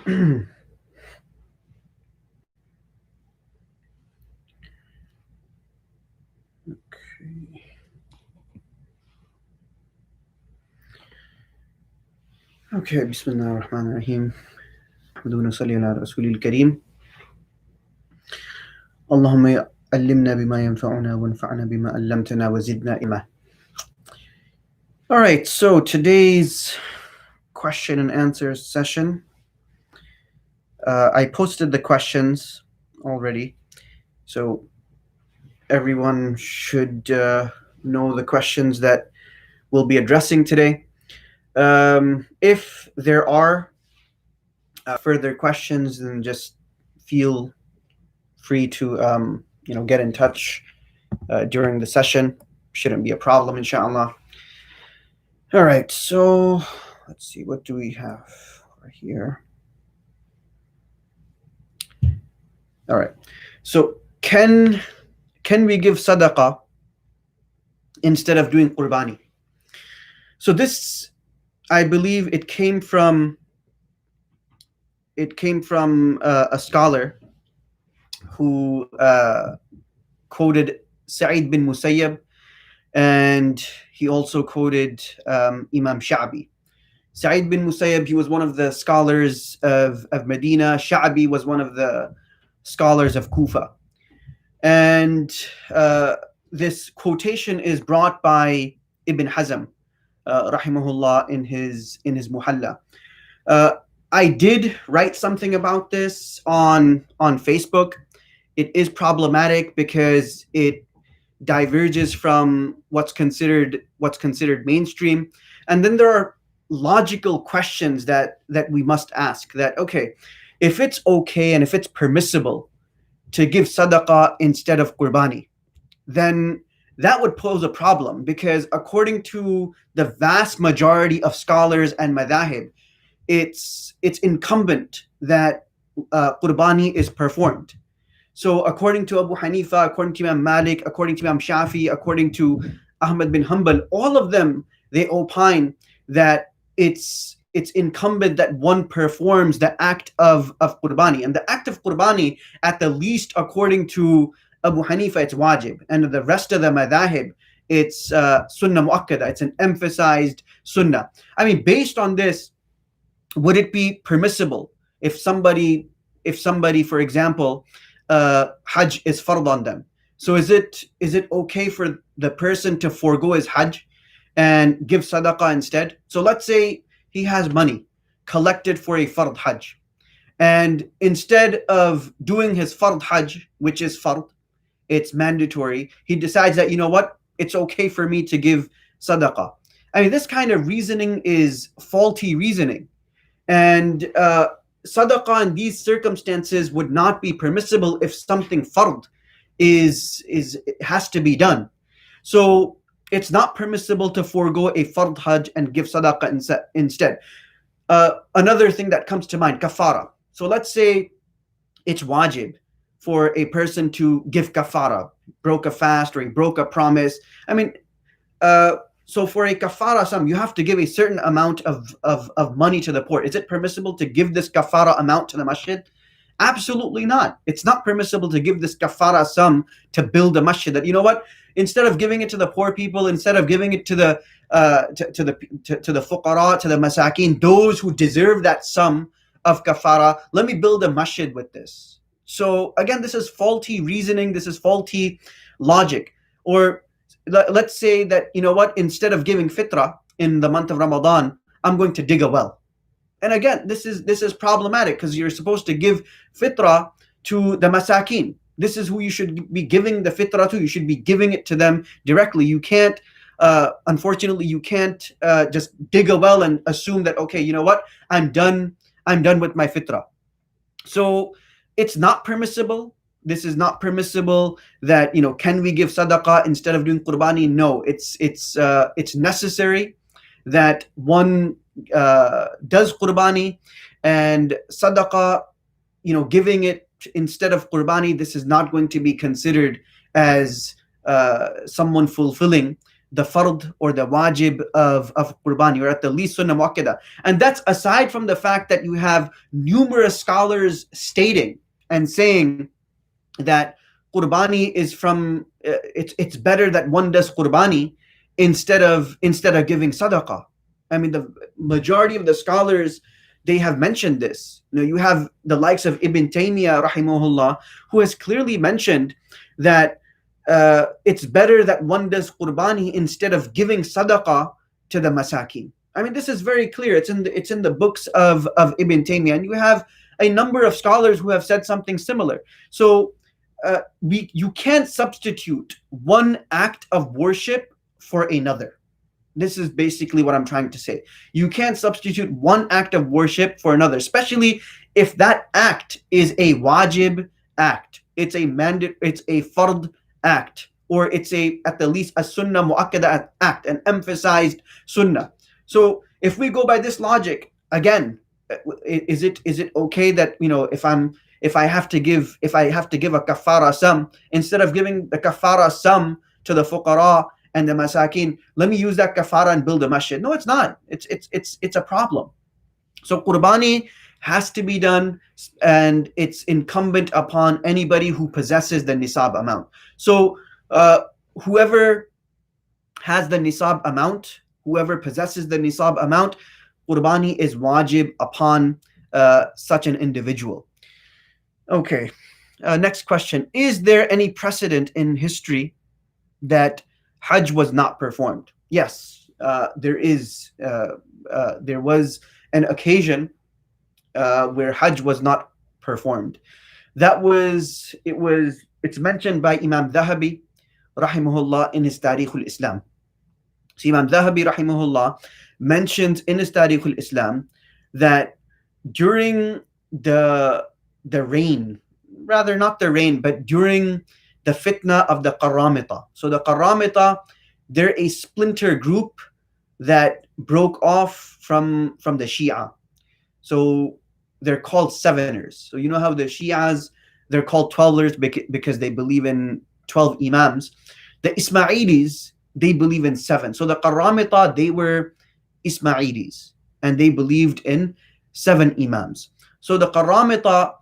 Okay, Bismillah ar-Rahman ar-Rahim. Ahmadu salli ala Rasulil Kareem. Allahumma allimna bima yanfa'una wa anfa'na bima allamtana wa zidna ilma. All right, so today's question and answer session. I posted the questions already, so everyone should know the questions that we'll be addressing today. If there are further questions, then just feel free to get in touch during the session. Shouldn't be a problem, inshallah. All right, so let's see, what do we have over here? All right, so can we give sadaqah instead of doing qurbani? So this, I believe, it came from a scholar who quoted Sa'id bin Musayyab, and he also quoted Imam Sha'bi. Sa'id bin Musayyab, he was one of the scholars of Medina. Sha'bi was one of the scholars of Kufa. And this quotation is brought by Ibn Hazm, rahimahullah, in his Muhalla. I did write something about this on Facebook. It is problematic because it diverges from what's considered mainstream, and then there are logical questions that we must ask. That, okay, if it's okay and if it's permissible to give sadaqah instead of qurbani, then that would pose a problem, because according to the vast majority of scholars and madahib, it's incumbent that qurbani is performed. So according to Abu Hanifa, according to Imam Malik, according to Imam Shafi, according to Ahmad bin Hanbal, all of them, they opine that it's incumbent that one performs the act of qurbani. And the act of qurbani, at the least according to Abu Hanifa, it's wajib. And the rest of the madahib, it's sunnah mu'akkada. It's an emphasized sunnah. I mean, based on this, would it be permissible if somebody, for example, Hajj is fard on them? So is it okay for the person to forego his Hajj and give sadaqah instead? So let's say he has money collected for a fard Hajj, and instead of doing his fard Hajj, which is fard, it's mandatory, he decides that, you know what, it's okay for me to give sadaqah. I mean, this kind of reasoning is faulty reasoning. And sadaqah in these circumstances would not be permissible if something fard has to be done. So it's not permissible to forego a fard hajj and give sadaqah instead. Another thing that comes to mind, kafara. So let's say it's wajib for a person to give kafara, broke a fast or he broke a promise. I mean, so for a kafara sum, you have to give a certain amount of money to the poor. Is it permissible to give this kafara amount to the masjid? Absolutely not. It's not permissible to give this kafara sum to build a masjid. That, you know what, instead of giving it to the poor people, instead of giving it to the fuqara, to the masakin, those who deserve that sum of kafara, let me build a masjid with this. So again, this is faulty reasoning. This is faulty logic. Or let's say that, you know what, instead of giving fitrah in the month of Ramadan, I'm going to dig a well. And again, this is problematic, because you're supposed to give fitrah to the masakin. This is who you should be giving the fitrah to. You should be giving it to them directly. You can't, unfortunately, you can't just dig a well and assume that, okay, you know what, I'm done with my fitrah. So it's not permissible. This is not permissible. That, you know, can we give sadaqah instead of doing qurbani? No, it's necessary that one does qurbani, and sadaqah, you know, giving it instead of qurbani, this is not going to be considered as someone fulfilling the fard or the wajib of qurbani, or at the least sunnah muakkada. And that's aside from the fact that you have numerous scholars stating and saying that qurbani is from it's better that one does qurbani instead of giving sadaqah. I mean, the majority of the scholars, they have mentioned this. You have the likes of Ibn Taymiyyah rahimahullah, who has clearly mentioned that it's better that one does qurbani instead of giving sadaqah to the masakin. I mean, this is very clear. It's in the books of Ibn Taymiyyah, and you have a number of scholars who have said something similar. So you can't substitute one act of worship for another. This is basically what I'm trying to say. You can't substitute one act of worship for another, especially if that act is a wajib act. It's a fard act, or it's at the least a sunnah muakkada act, an emphasized sunnah. So if we go by this logic, again, is it okay that if I have to give a kafara sum, instead of giving the kafara sum to the fuqara and the masakin, let me use that kafara and build a masjid? No, it's not. It's a problem. So qurbani has to be done, and it's incumbent upon anybody who possesses the nisab amount. So whoever has the nisab amount, whoever possesses the nisab amount, qurbani is wajib upon such an individual. Okay, next question. Is there any precedent in history that Hajj was not performed? Yes, there is. There was an occasion where Hajj was not performed. It's mentioned by Imam Dhahabi rahimahullah in his Tarikh al-Islam. So Imam Dhahabi rahimahullah mentions in his Tarikh al-Islam that during the reign, rather not the reign, but during the fitna of the Qaramita. So the Qaramita, they're a splinter group that broke off from the Shia. So they're called Seveners. So you know how the Shias, they're called Twelvers because they believe in 12 Imams. The Ismailis, they believe in 7. So the Qaramita, they were Ismailis, and they believed in 7 Imams. So the Qaramita,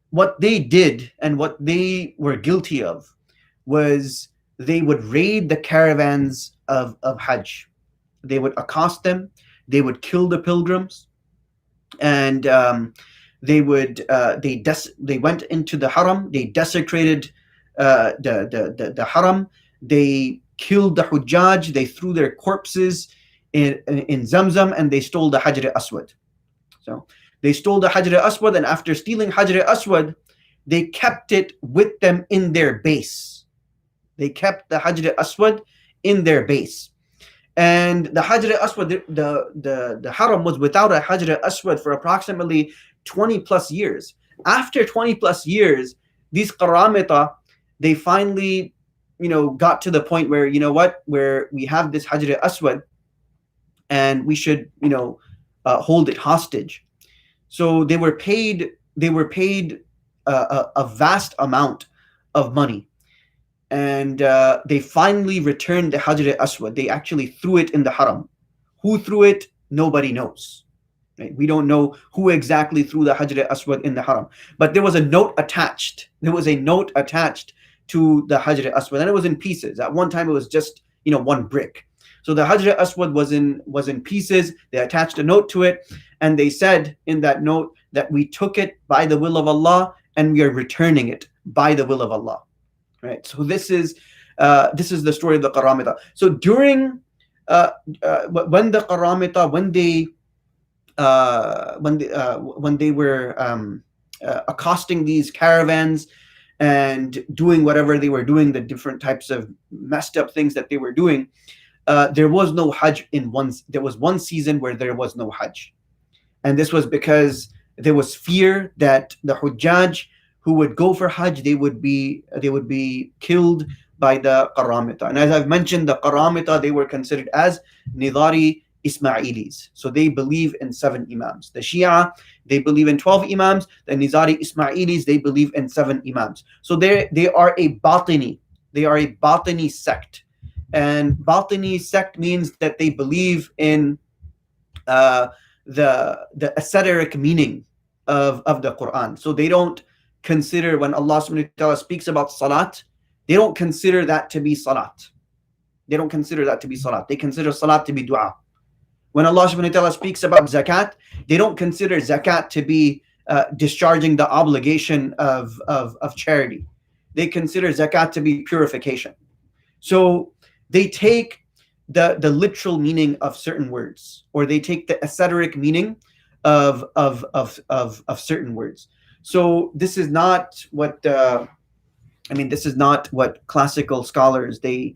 what they did and what they were guilty of was they would raid the caravans of Hajj. They would accost them, they would kill the pilgrims, and they went into the haram, they desecrated the haram, they killed the Hujjaj, they threw their corpses in Zamzam, and they stole the Hajr Aswad. So they stole the Hajr Aswad, and after stealing Hajr Aswad, they kept it with them in their base. They kept the Hajr Aswad in their base. And the Hajr Aswad, the haram was without a Hajr Aswad for approximately 20 plus years. After 20 plus years, these Qaramita, they finally, got to the point where, where we have this Hajr Aswad and we should, hold it hostage. So they were paid a vast amount of money. And they finally returned the Hajr Aswad. They actually threw it in the haram. Who threw it? Nobody knows. Right? We don't know who exactly threw the Hajr Aswad in the haram. But there was a note attached. There was a note attached to the Hajr Aswad, and it was in pieces. At one time, it was just one brick. So the Hajr Aswad was in pieces. They attached a note to it, and they said in that note that we took it by the will of Allah, and we are returning it by the will of Allah. Right. So this is the story of the Qaramita. So during when the Qaramita, when they were accosting these caravans and doing whatever they were doing, the different types of messed up things that they were doing, there was no Hajj there was one season where there was no Hajj. And this was because there was fear that the Hujjaj who would go for Hajj, they would be killed by the Qaramita. And as I've mentioned, the Qaramita, they were considered as Nidari Ismailis. So they believe in 7 Imams. The Shia, they believe in 12 Imams. The Nizari Ismailis, they believe in 7 Imams. So they are a Batini. They are a Batini sect. And Batini sect means that they believe in uh, the esoteric meaning of the Quran. So they don't consider, when Allah subhanahu wa ta'ala speaks about salat, they don't consider that to be salat. They don't consider that to be salat. They consider salat to be dua. When Allah subhanahu wa ta'ala speaks about zakat, they don't consider zakat to be discharging the obligation of charity. They consider zakat to be purification. So they take the literal meaning of certain words, or they take the esoteric meaning of certain words. So this is not what this is not what classical scholars they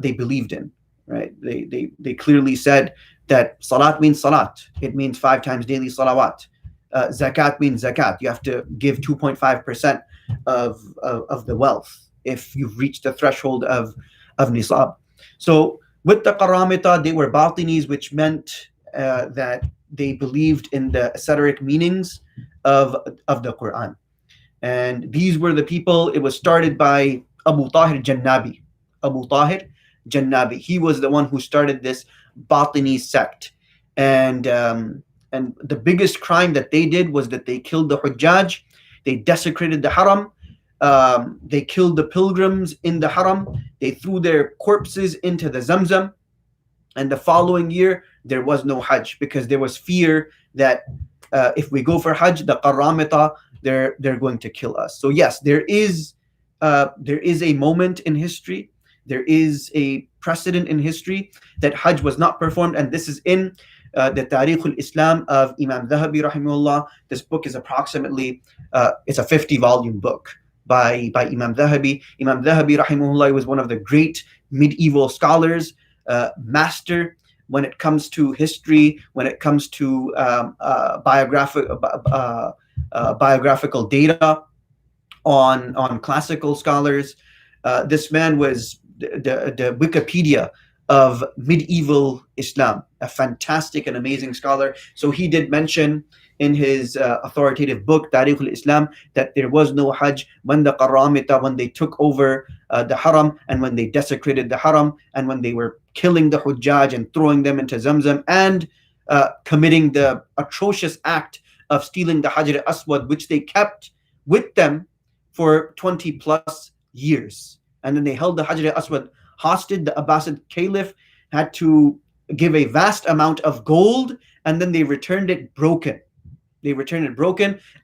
believed in, right? They clearly said that salat means salat. It means 5 times daily salawat. Zakat means zakat. You have to give 2.5% of the wealth if you've reached the threshold of nisab. So with the Qaramita, they were Batinis, which meant that they believed in the esoteric meanings of the Quran. And these were the people. It was started by Abu Tahir Jannabi. Abu Tahir Jannabi. He was the one who started this Batini sect. And the biggest crime that they did was that they killed the Hujjaj. They desecrated the Haram. They killed the pilgrims in the Haram. They threw their corpses into the Zamzam. And the following year, there was no Hajj, because there was fear that if we go for Hajj, the Qaramita, they're going to kill us. So yes, there is a moment in history, there is a precedent in history that Hajj was not performed, and this is in the Tariq al-Islam of Imam Dhahabi rahimahullah. This book is approximately it's a 50-volume book by Imam Dhahabi. Imam Dhahabi rahimahullah was one of the great medieval scholars, master when it comes to history, when it comes to biographical data on classical scholars. This man was the Wikipedia of medieval Islam, a fantastic and amazing scholar. So he did mention in his authoritative book, Tariq al-Islam, that there was no Hajj when the Qaramita, when they took over the Haram, and when they desecrated the Haram, and when they were killing the Hujjaj and throwing them into Zamzam, and committing the atrocious act of stealing the Hajar al-Aswad, which they kept with them for 20 plus years. And then they held the Hajar al-Aswad hostage. The Abbasid Caliph had to give a vast amount of gold, and then they returned it broken.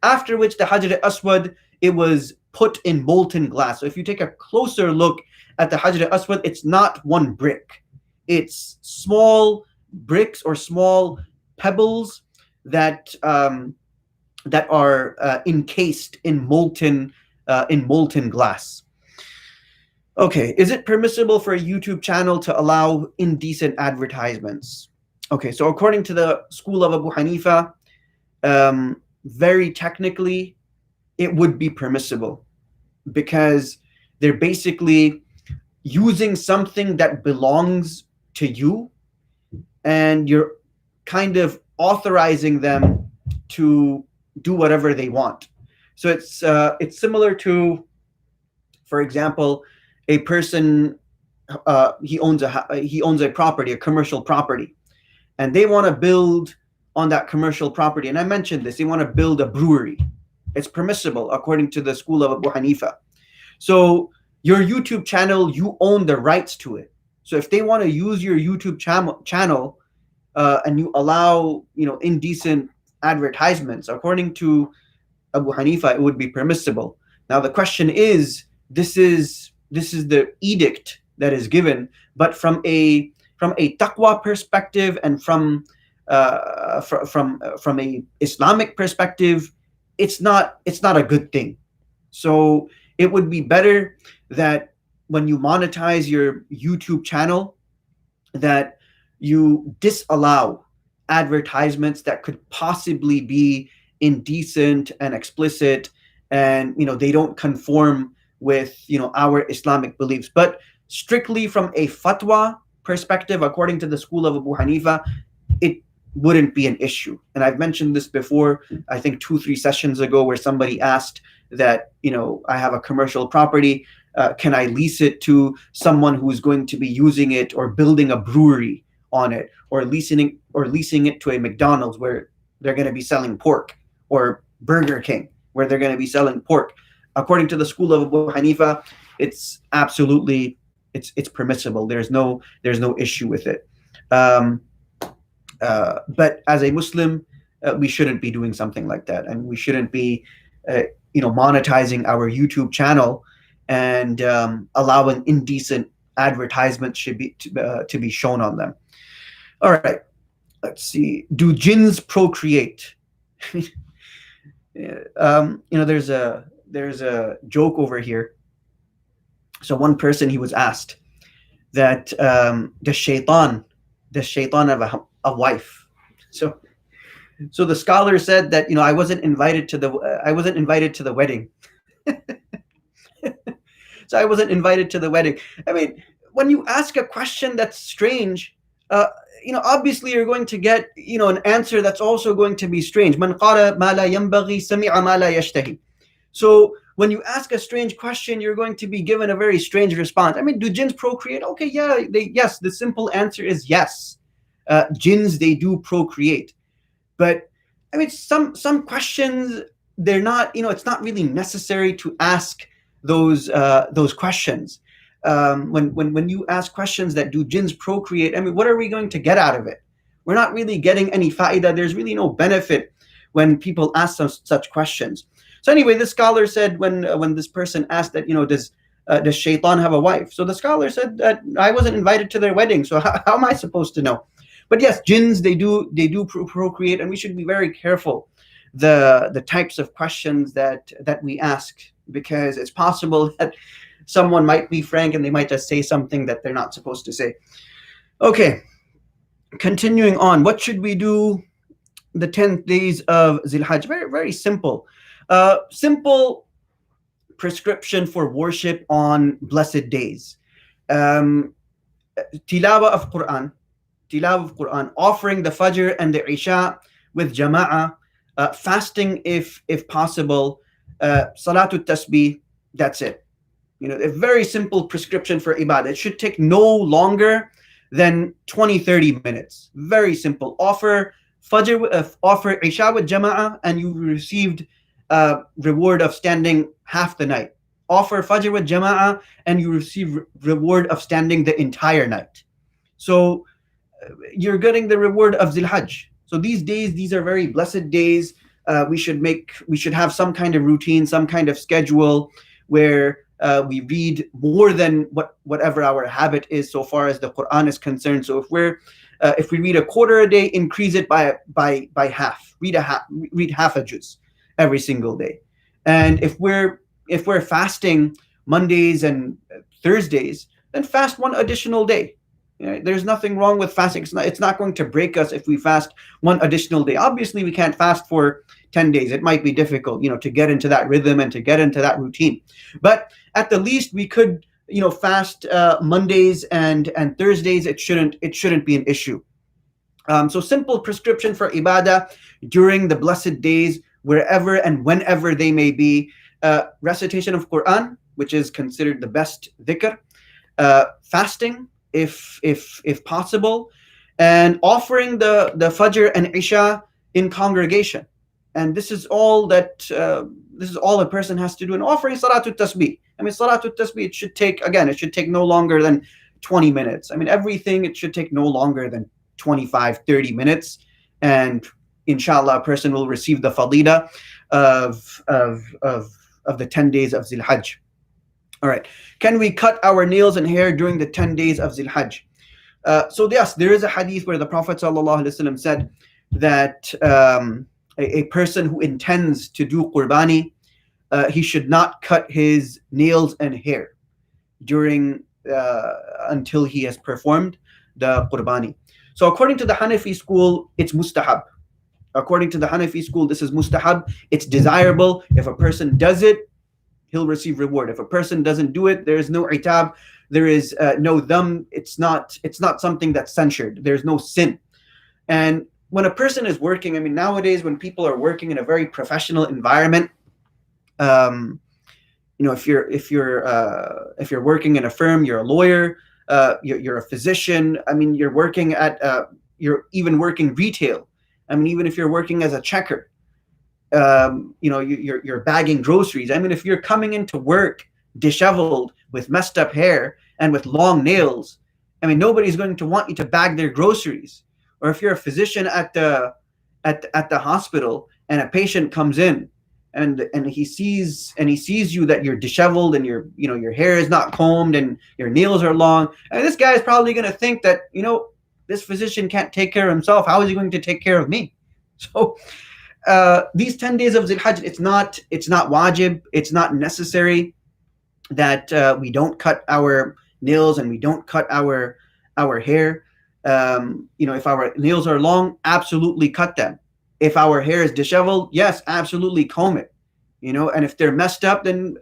After which the Hajar al-Aswad, it was put in molten glass. So if you take a closer look at the Hajar al-Aswad, it's not one brick. It's small bricks or small pebbles that are encased in molten glass. Okay, is it permissible for a YouTube channel to allow indecent advertisements? Okay, so according to the school of Abu Hanifa, very technically, it would be permissible, because they're basically using something that belongs to you, and you're kind of authorizing them to do whatever they want. So it's similar to, for example, a person he owns a property, a commercial property, and they want to build on that commercial property. And I mentioned this, they want to build a brewery. It's permissible according to the school of Abu Hanifa. So your YouTube channel, you own the rights to it. So if they want to use your YouTube channel and you allow, indecent advertisements, according to Abu Hanifa, it would be permissible. Now the question is, this is the edict that is given, but from a taqwa perspective and from a Islamic perspective, it's not a good thing. So it would be better that when you monetize your YouTube channel, that you disallow advertisements that could possibly be indecent and explicit, and they don't conform with our Islamic beliefs. But strictly from a fatwa perspective, according to the school of Abu Hanifa, it wouldn't be an issue. And I've mentioned this before, I think 2-3 sessions ago, where somebody asked that, I have a commercial property. Can I lease it to someone who's going to be using it or building a brewery on it, or leasing it to a McDonald's where they're going to be selling pork, or Burger King where they're going to be selling pork? According to the school of Abu Hanifa, it's absolutely, it's permissible. There's no issue with it. Um, but as a Muslim, we shouldn't be doing something like that, and we shouldn't be, monetizing our YouTube channel and allowing indecent advertisements to be shown on them. All right, let's see. Do jinns procreate? There's a joke over here. So one person, he was asked that, does shaitan have a wife? So the scholar said that, I wasn't invited to the wedding. So I wasn't invited to the wedding. I mean, when you ask a question that's strange, obviously you're going to get, an answer that's also going to be strange. Man qala ma la yanbaghi sami'a ma la yashtahi. So when you ask a strange question, you're going to be given a very strange response. I mean, do jinns procreate? Okay, yeah, yes. The simple answer is yes. Jinns, they do procreate. But I mean, some questions, they're not, it's not really necessary to ask those questions. When you ask questions that do jinns procreate, I mean, what are we going to get out of it? We're not really getting any fa'idah. There's really no benefit when people ask such questions. So anyway, the scholar said, when this person asked that, does shaitan have a wife? So the scholar said that I wasn't invited to their wedding, so how am I supposed to know? But yes, jinns, they do procreate, and we should be very careful the types of questions that we ask, because it's possible that someone might be frank and they might just say something that they're not supposed to say. Okay, continuing on. What should we do the 10th days of Zilhajj? Very, very simple. Simple prescription for worship on blessed days. Tilawah of Quran, offering the Fajr and the Isha with Jama'ah, fasting if possible, Salatul Tasbih, that's it. A very simple prescription for ibadah. It should take no longer than 20-30 minutes. Very simple. Offer Fajr, offer Isha with Jama'ah, and you received reward of standing half the night. Offer Fajr with Jama'ah, and you receive reward of standing the entire night. So you're getting the reward of Zilhajj. So these days, these are very blessed days. We should have some kind of routine, some kind of schedule where we read more than whatever our habit is so far as the Quran is concerned. So if we read a quarter a day, increase it by half. Read half a juz every single day. And if we're fasting Mondays and Thursdays, then fast one additional day. There's nothing wrong with fasting. It's not going to break us if we fast one additional day. Obviously, we can't fast for 10 days. It might be difficult, to get into that rhythm and to get into that routine. But at the least, we could, fast Mondays and Thursdays. It shouldn't be an issue. So simple prescription for ibadah during the blessed days, wherever and whenever they may be. Recitation of Quran, which is considered the best dhikr. Fasting, if possible, and offering the Fajr and Isha in congregation. And this is all a person has to do. And offering Salatul Tasbih. I mean, Salatul Tasbih, it should take no longer than 20 minutes. I mean, everything, it should take no longer than 25-30 minutes. And inshallah, a person will receive the fadila of the 10 days of Zilhajj. All right. Can we cut our nails and hair during the 10 days of Zilhajj? So yes, there is a hadith where the Prophet ﷺ said that a person who intends to do qurbani, he should not cut his nails and hair during until he has performed the qurbani. So according to the Hanafi school, it's mustahab. According to the Hanafi school, this is mustahab. It's desirable. If a person does it, he'll receive reward. If a person doesn't do it, there is no itab, there is no dham. It's not something that's censured. There's no sin. And when a person is working, I mean, nowadays when people are working in a very professional environment, Um, if you're working in a firm, you're a lawyer, you're a physician. I mean, you're even working retail. I mean, even if you're working as a checker, you're bagging groceries. I mean, if you're coming into work disheveled with messed up hair and with long nails, I mean, nobody's going to want you to bag their groceries. Or if you're a physician at the hospital and a patient comes in and he sees you that you're disheveled and your hair is not combed and your nails are long, and this guy is probably going to think that this physician can't take care of himself. How is he going to take care of me? So these 10 days of Zilhajj, it's not wajib, it's not necessary that we don't cut our nails and we don't cut our hair. If our nails are long, absolutely cut them. If our hair is disheveled, yes, absolutely comb it. And if they're messed up, then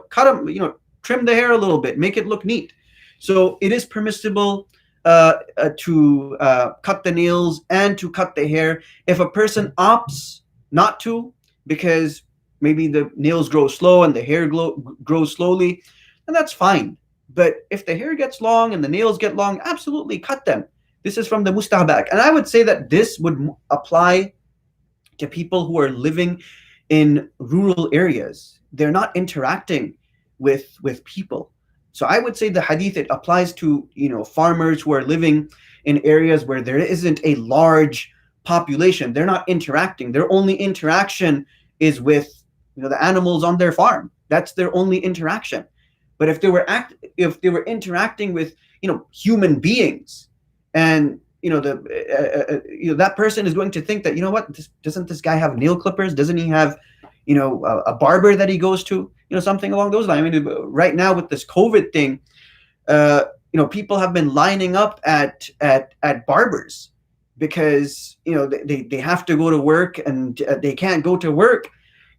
cut them. Trim the hair a little bit, make it look neat. So it is permissible to cut the nails and to cut the hair. If a person opts not to, because maybe the nails grow slow and the hair grows slowly, then that's fine. But if the hair gets long and the nails get long, absolutely cut them. This is from the mustahabak. And I would say that this would apply to people who are living in rural areas. They're not interacting with people. So I would say the hadith, it applies to farmers who are living in areas where there isn't a large population. They're not interacting. Their only interaction is with the animals on their farm. That's their only interaction. But if they were interacting with human beings, and that person is going to think that, doesn't this guy have nail clippers? Doesn't he have a barber that he goes to? Something along those lines. I mean, right now with this COVID thing, people have been lining up at barbers because they have to go to work, and they can't go to work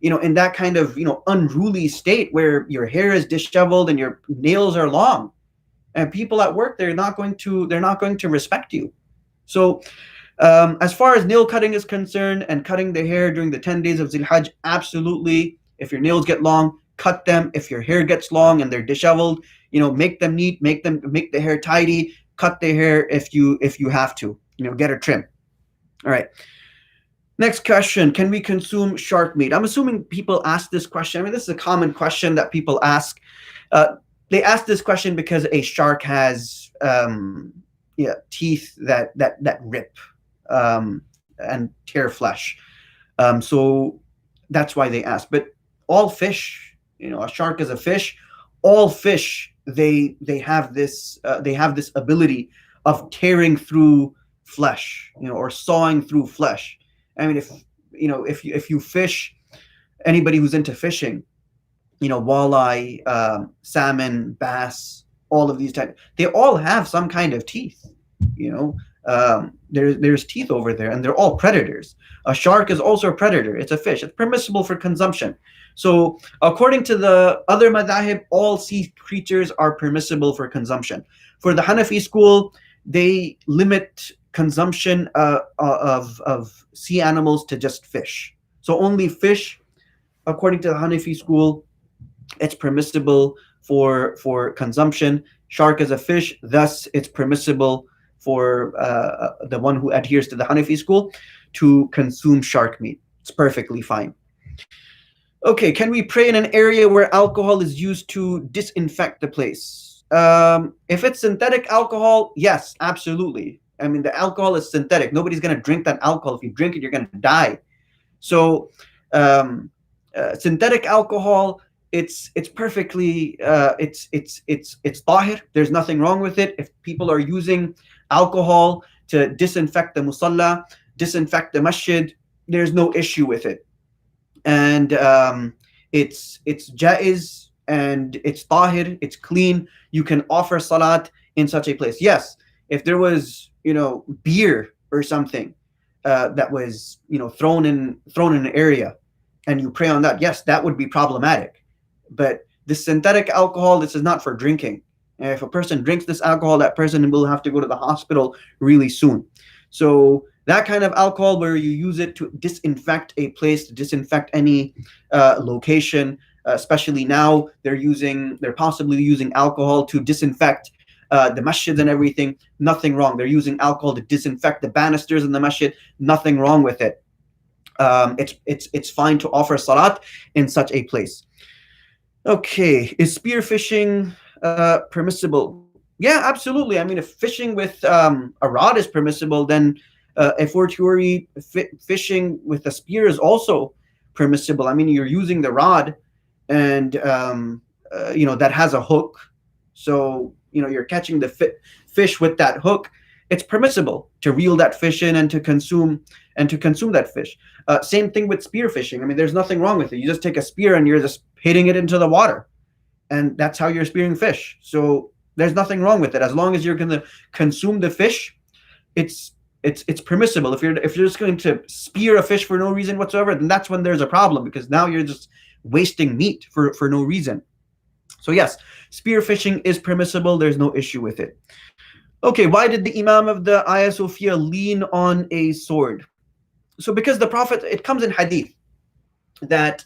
in that kind of unruly state where your hair is disheveled and your nails are long, and people at work, they're not going to respect you. So as far as nail cutting is concerned and cutting the hair during the 10 days of Zilhajj, absolutely. If your nails get long, cut them. If your hair gets long and they're disheveled, make them neat, make the hair tidy, cut the hair if you have to, get a trim. All right. Next question, can we consume shark meat? I'm assuming people ask this question. I mean, this is a common question that people ask. They ask this question because a shark has teeth that rip and tear flesh. So that's why they ask. But all fish, a shark is a fish. All fish, they have this ability of tearing through flesh, or sawing through flesh. I mean, if you fish, anybody who's into fishing, walleye, salmon, bass, all of these types, they all have some kind of teeth. There's teeth over there, and they're all predators. A shark is also a predator. It's a fish. It's permissible for consumption. So according to the other madhahib, all sea creatures are permissible for consumption. For the Hanafi school, they limit consumption of sea animals to just fish. So only fish, according to the Hanafi school, it's permissible for consumption. Shark is a fish, thus it's permissible for the one who adheres to the Hanafi school to consume shark meat. It's perfectly fine. Okay, can we pray in an area where alcohol is used to disinfect the place? If it's synthetic alcohol, yes, absolutely. I mean, the alcohol is synthetic. Nobody's going to drink that alcohol. If you drink it, you're going to die. So synthetic alcohol, it's perfectly it's tahir. There's nothing wrong with it. If people are using alcohol to disinfect the musalla, disinfect the masjid, there's no issue with it. And it's jaiz, and it's tahir, it's clean. You can offer salat in such a place. Yes, if there was beer or something that was thrown in an area, and you pray on that, yes, that would be problematic. But this synthetic alcohol, this is not for drinking. And if a person drinks this alcohol, that person will have to go to the hospital really soon. So That kind of alcohol where you use it to disinfect a place, to disinfect any location. Especially now, they're possibly using alcohol to disinfect the masjid and everything. Nothing wrong. They're using alcohol to disinfect the banisters in the masjid. Nothing wrong with it. It's fine to offer salat in such a place. Okay, is spearfishing permissible? Yeah, absolutely. I mean, if fishing with a rod is permissible, then a fortiori fishing with a spear is also permissible. I mean, you're using the rod, and that has a hook, so you're catching the fish with that hook. It's permissible to reel that fish in and to consume that fish. Same thing with spear fishing. I mean, there's nothing wrong with it. You just take a spear and you're just hitting it into the water, and that's how you're spearing fish. So there's nothing wrong with it as long as you're going to consume the fish. It's permissible. If you're just going to spear a fish for no reason whatsoever, then that's when there's a problem, because now you're just wasting meat for no reason. So yes, spear fishing is permissible. There's no issue with it. Okay, why did the Imam of the Ayah Sophia lean on a sword? So because the Prophet, it comes in hadith that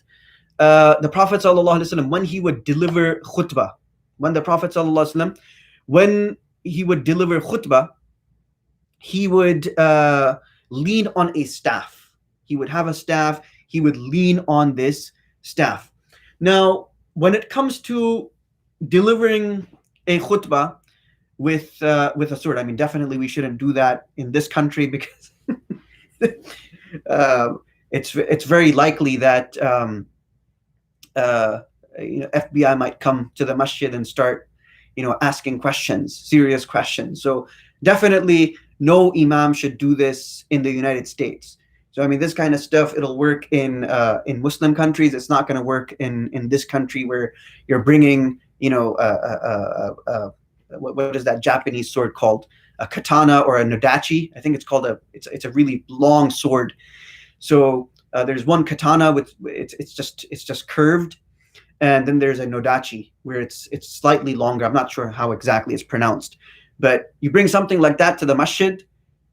the Prophet ﷺ, when he would deliver khutbah, when the Prophet ﷺ, when he would deliver khutbah, he would lean on a staff. He would have a staff. He would lean on this staff. Now, when it comes to delivering a khutbah with a sword, I mean, definitely we shouldn't do that in this country, because it's very likely that FBI might come to the masjid and start asking questions, serious questions. So definitely no imam should do this in the United States. So I mean, this kind of stuff, it'll work in Muslim countries. It's not going to work in this country, where you're bringing what is that Japanese sword called? A katana or a nodachi. I think it's called it's a really long sword. So there's one katana with it's just curved, and then there's a nodachi where it's slightly longer. I'm not sure how exactly it's pronounced, but you bring something like that to the masjid.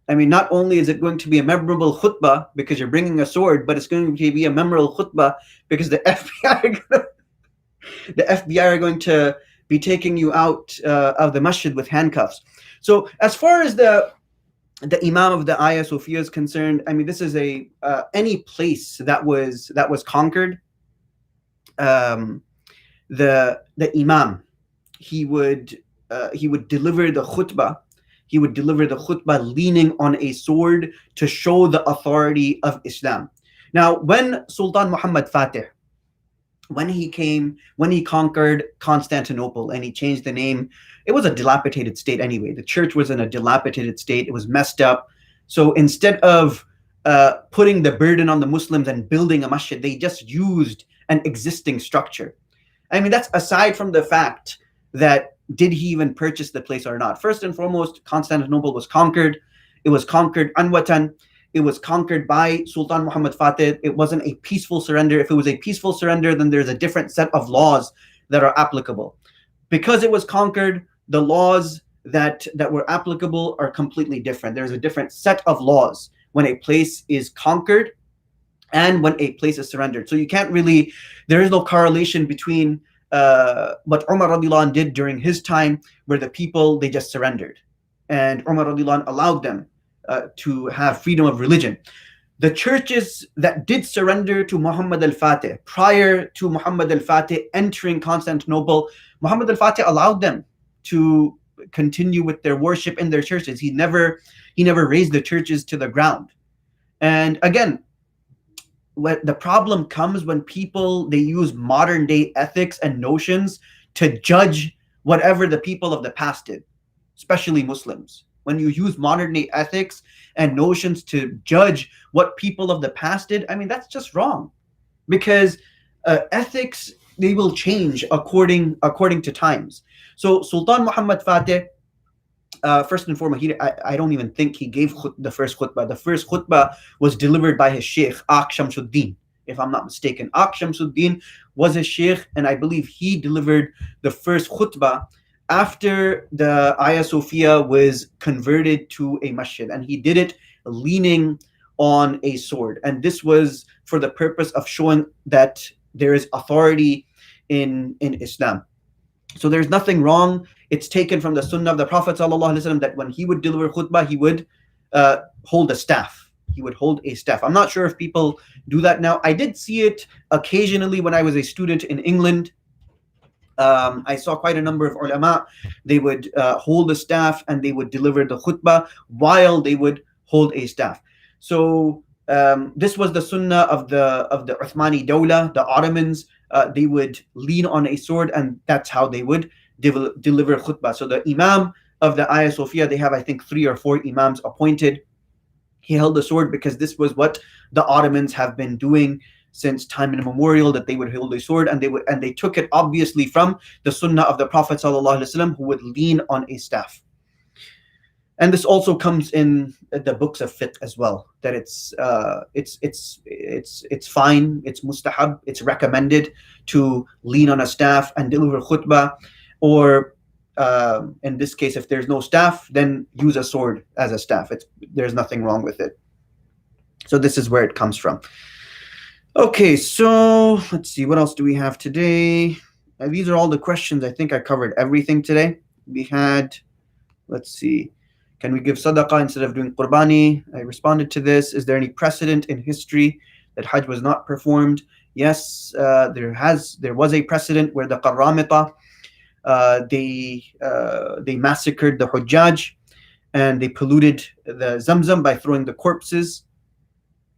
I mean, not only is it going to be a memorable khutbah because you're bringing a sword, but it's going to be a memorable khutbah because the FBI are going to be taking you out of the masjid with handcuffs. So as far as the Imam of the Ayah Sophia is concerned, I mean, this is any place that was conquered. The Imam, he would deliver the khutbah. He would deliver the khutbah leaning on a sword to show the authority of Islam. Now, when Sultan Muhammad Fatih, when he conquered Constantinople and he changed the name, it was a dilapidated state anyway. The church was in a dilapidated state. It was messed up. So instead of putting the burden on the Muslims and building a masjid, they just used an existing structure. I mean, that's aside from the fact that did he even purchase the place or not. First and foremost, Constantinople was conquered. It was conquered Anwatan. It was conquered by Sultan Muhammad Fatih. It wasn't a peaceful surrender. If it was a peaceful surrender, then there's a different set of laws that are applicable. Because it was conquered, the laws that were applicable are completely different. There's a different set of laws when a place is conquered and when a place is surrendered. So you can't really, there is no correlation between what Umar radiallahu anh did during his time, where the people, they just surrendered. And Umar radiallahu anh allowed them to have freedom of religion. The churches that did surrender to Muhammad al-Fatih, prior to Muhammad al-Fatih entering Constantinople, Muhammad al-Fatih allowed them to continue with their worship in their churches. He never razed the churches to the ground. And again, what the problem comes when people, they use modern day ethics and notions to judge whatever the people of the past did, especially Muslims. When you use modern day ethics and notions to judge what people of the past did, I mean, that's just wrong, because ethics, they will change according to times. So Sultan Muhammad Fatih, first and foremost, I don't even think he gave the first khutbah. The first khutbah was delivered by his sheikh, Ak Shamsuddin, if I'm not mistaken. Ak Shamsuddin was his sheikh, and I believe he delivered the first khutbah after the Ayah Sophia was converted to a masjid. And he did it leaning on a sword. And this was for the purpose of showing that there is authority in Islam. So there's nothing wrong. It's taken from the sunnah of the Prophet ﷺ that when he would deliver khutbah, he would hold a staff. He would hold a staff. I'm not sure if people do that now. I did see it occasionally when I was a student in England. I saw quite a number of ulama. They would hold a staff and they would deliver the khutbah while they would hold a staff. So this was the sunnah of the Uthmani Dawla, the Ottomans. They would lean on a sword, and that's how they would deliver khutbah. So the Imam of the Ayah Sophia, they have, I think, 3 or 4 Imams appointed. He held the sword because this was what the Ottomans have been doing since time immemorial, that they would hold a sword, and they took it obviously from the sunnah of the Prophet ﷺ, who would lean on a staff. And this also comes in the books of fiqh as well, that it's fine, it's mustahab, it's recommended to lean on a staff and deliver khutbah, or in this case, if there's no staff, then use a sword as a staff. There's nothing wrong with it. So this is where it comes from. Okay, so let's see, what else do we have today? These are all the questions. I think I covered everything today. We had, let's see, can we give sadaqah instead of doing qurbani? I responded to this. Is there any precedent in history that Hajj was not performed? Yes, there was a precedent where the Qarramita, they massacred the Hujjaj, and they polluted the Zamzam by throwing the corpses.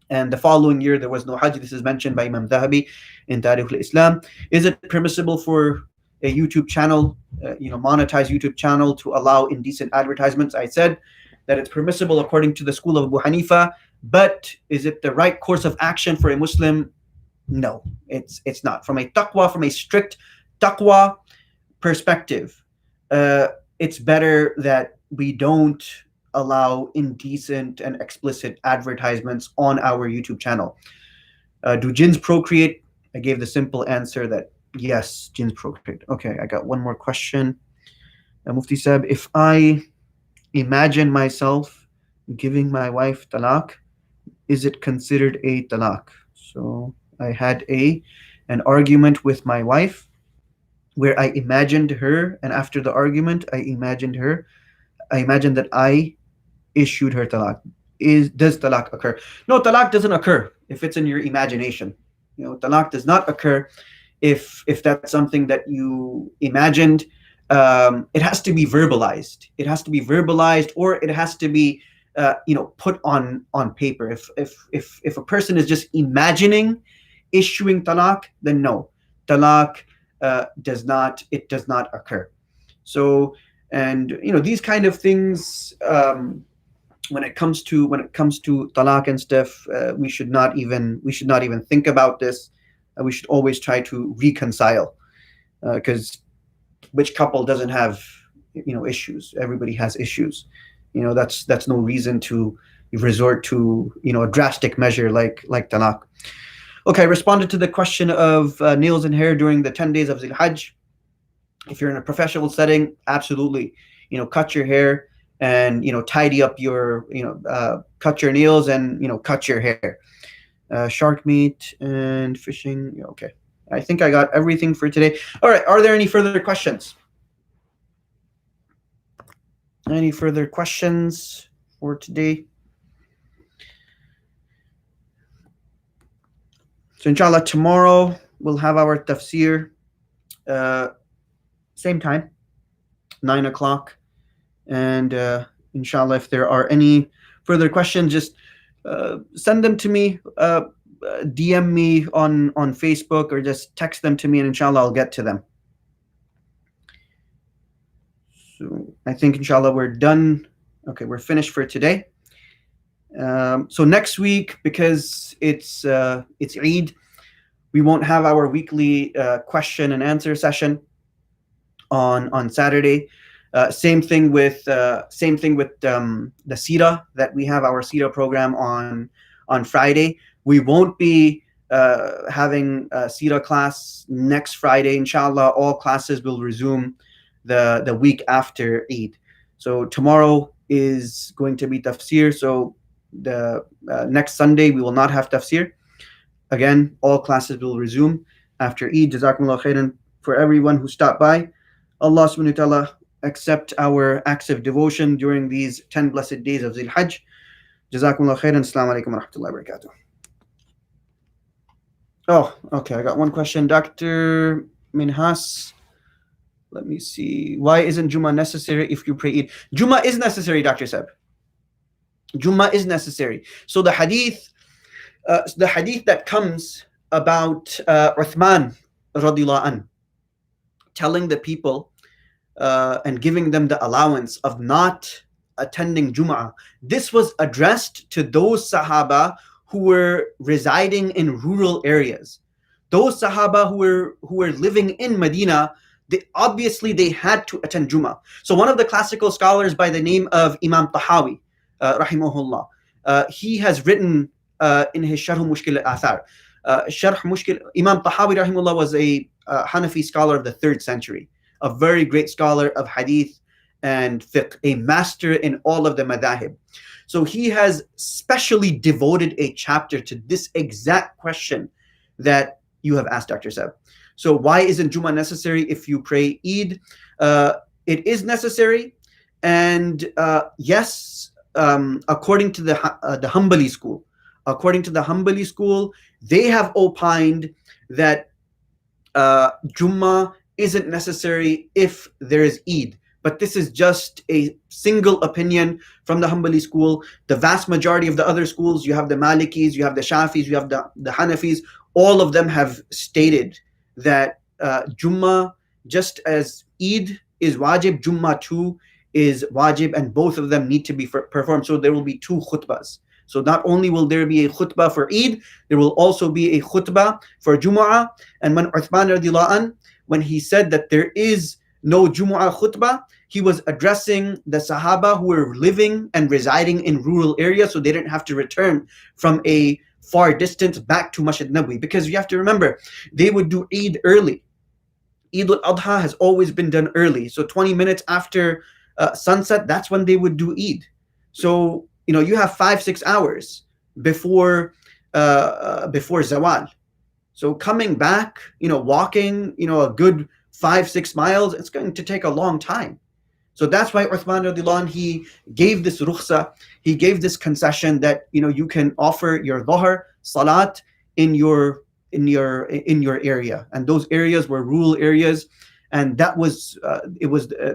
And the following year, there was no Hajj. This is mentioned by Imam Dhahabi in Tarikh al-Islam. Is it permissible for a YouTube channel, monetized YouTube channel, to allow indecent advertisements? I said that it's permissible according to the school of Abu Hanifa, but is it the right course of action for a Muslim? No, it's not. From a strict taqwa perspective, it's better that we don't allow indecent and explicit advertisements on our YouTube channel. Do jinns procreate? I gave the simple answer that yes, jinns procreate. Okay, I got one more question. Mufti Sahib, if I imagine myself giving my wife talaq, is it considered a talaq? So I had an argument with my wife where I imagined her, and after the argument, I imagined that I issued her talaq. Does talaq occur? No, talaq doesn't occur if it's in your imagination. Talaq does not occur if that's something that you imagined. It has to be verbalized. It has to be verbalized, or it has to be put on paper. If a person is just imagining issuing talaq, then no, talaq does not occur. So, and these kind of things, when it comes to talaq and stuff, we should not even think about this. We should always try to reconcile, because which couple doesn't have issues? Everybody has issues. That's no reason to resort to a drastic measure like talaq. Okay, I responded to the question of nails and hair during the 10 days of Zil Hajj. If you're in a professional setting, absolutely, cut your hair and tidy up your cut your nails and cut your hair. Shark meat and fishing. Okay, I think I got everything for today. All right, are there any further questions? Any further questions for today? So inshallah, tomorrow we'll have our tafsir, same time, 9 o'clock. And inshallah, if there are any further questions, just send them to me, DM me on Facebook, or just text them to me, and inshallah I'll get to them. So I think inshallah we're done. Okay, we're finished for today. So next week, because it's Eid, we won't have our weekly question and answer session on Saturday. Same thing with the Sira, that we have our Sira program on Friday. We won't be having a Sira class next Friday. Inshallah, all classes will resume the week after Eid. So tomorrow is going to be tafsir. So the next Sunday we will not have tafsir. Again, all classes will resume after Eid. Jazakumullah khairan for everyone who stopped by. Allah subhanahu wa ta'ala accept our acts of devotion during these 10 blessed days of Zil Hajj. Jazakumullah khairan. Assalamu alaikum wa rahmatullahi wa barakatuh. Oh, okay. I got one question. Dr. Minhas, let me see. Why isn't Jummah necessary if you pray Eid? Jummah is necessary, Dr. Seb. Jummah is necessary. So the hadith that comes about Uthman radiallahu an telling the people and giving them the allowance of not attending Jum'ah, this was addressed to those Sahaba who were residing in rural areas. Those Sahaba who were living in Medina, they had to attend Jum'ah. So one of the classical scholars by the name of Imam Tahawi, rahimahullah, he has written in his Sharh Mushkil al-Athar. Imam Tahawi rahimahullah was a Hanafi scholar of the 3rd century, a very great scholar of hadith and fiqh, a master in all of the madahib. So he has specially devoted a chapter to this exact question that you have asked, Dr. Seb. So why isn't Jummah necessary if you pray Eid? It is necessary, and yes, according to the Hanbali school, they have opined that Jummah isn't necessary if there is Eid. But this is just a single opinion from the Hanbali school. The vast majority of the other schools, you have the Malikis, you have the Shafis, you have the Hanafis, all of them have stated that Jummah, just as Eid is wajib, Jummah too is wajib, and both of them need to be performed. So there will be 2 khutbahs. So not only will there be a khutbah for Eid, there will also be a khutbah for Jumu'ah. And when Uthman radiallahu an, when he said that there is no Jumu'ah khutbah, he was addressing the Sahaba who were living and residing in rural areas, so they didn't have to return from a far distance back to Masjid Nabawi. Because you have to remember, they would do Eid early. Eid al-Adha has always been done early. So 20 minutes after sunset, that's when they would do Eid. So, you have 5-6 hours before Zawal. So coming back, walking, a good 5-6 miles, it's going to take a long time. So that's why Uthman radiallahu anh, he gave this rukhsa, he gave this concession that you can offer your dhuhr salat in your area, and those areas were rural areas, and that was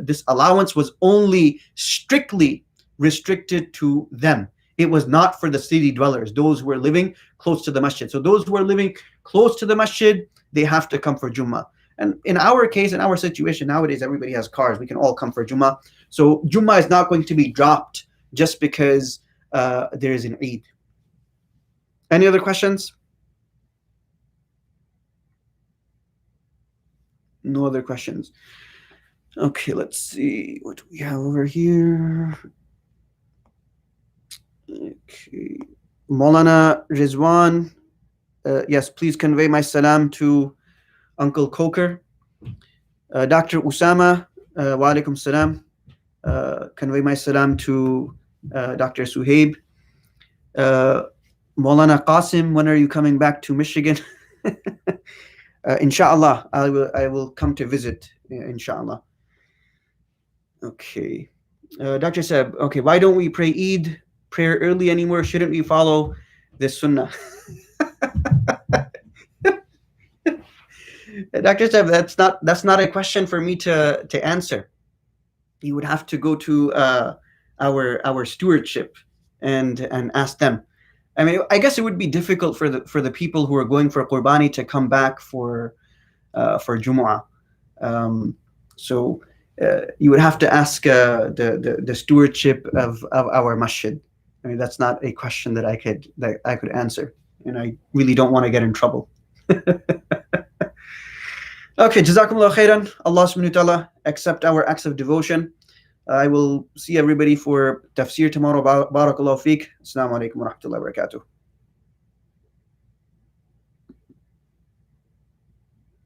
this allowance was only strictly restricted to them. It was not for the city dwellers, those who were living close to the masjid. So those who are living close to the masjid, they have to come for Jummah. And in our case, in our situation nowadays, everybody has cars. We can all come for Jummah. So Jummah is not going to be dropped just because there is an Eid. Any other questions? No other questions. Okay, let's see what we have over here. Okay, Maulana Rizwan, yes, please convey my salam to Uncle Coker. Dr. Usama, wa alaikum salam. Convey my salam to Dr. Suhaib. Maulana Qasim, when are you coming back to Michigan? Inshallah, I will come to visit, inshallah. Okay. Dr. Seb, okay, why don't we pray Eid prayer early anymore? Shouldn't we follow this sunnah? Dr. Seb, that's not a question for me to answer. You would have to go to our stewardship and ask them. I mean, I guess it would be difficult for the people who are going for Qurbani to come back for Jumu'ah. So you would have to ask the stewardship of our masjid. I mean, that's not a question that I could answer, and I really don't want to get in trouble. Okay, Jazakumullah khairan. Allah subhanahu wa ta'ala accept our acts of devotion. I will see everybody for tafsir tomorrow. Barakallahu feek. Assalamu alaikum wa rahmatullahi wa barakatuh.